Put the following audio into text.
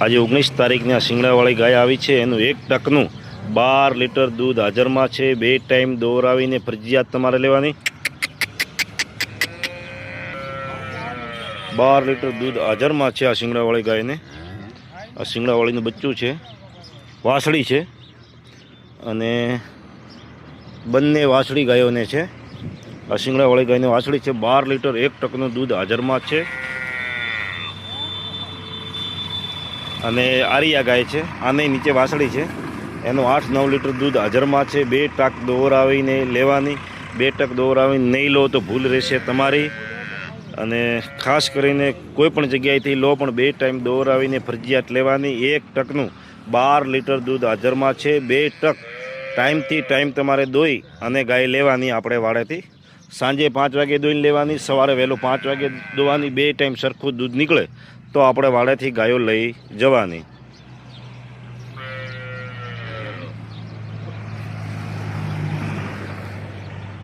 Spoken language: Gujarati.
આજે 19 તારીખની આ શિંગડાવાળી ગાય આવી છે। એનું 1 ટકનું 12 લીટર દૂધ હાજરમાં છે। 2 ટાઈમ દોરાવીને ફરજિયાત તમારે લેવાની। 12 લીટર દૂધ હાજરમાં છે આ શિંગડાવાળી ગાયને। આ શિંગડાવાળીનું બચ્ચું છે, વાસળી છે અને બંને વાસળી ગાયોને છે। આ શિંગડાવાળી ગાયને વાસળી છે। 12 લીટર 1 ટકનું દૂધ હાજરમાં છે અને આરિયા ગાય છે, આને નીચે વાસળી છે। એનું 8-9 લીટર દૂધ હાજરમાં છે। 2 ટક દોરાવીને લેવાની। 2 ટક દોરાવીને નહીં લો તો ભૂલ રહેશે તમારી। અને ખાસ કરીને કોઈ પણ જગ્યાએથી લો પણ 2 ટાઈમ દોરાવીને ફરજિયાત લેવાની। 1 ટકનું 12 લીટર દૂધ હાજરમાં છે। 2 ટક ટાઈમથી ટાઈમ તમારે દોઈ અને ગાય લેવાની આપણે વાડેથી। સાંજે 5 વાગે દોઈને લેવાની, સવારે વહેલું 5 વાગે દોવાની। 2 ટાઈમ સરખું દૂધ નીકળે તો આપણે વાડેથી ગાયો લઈ જવાની।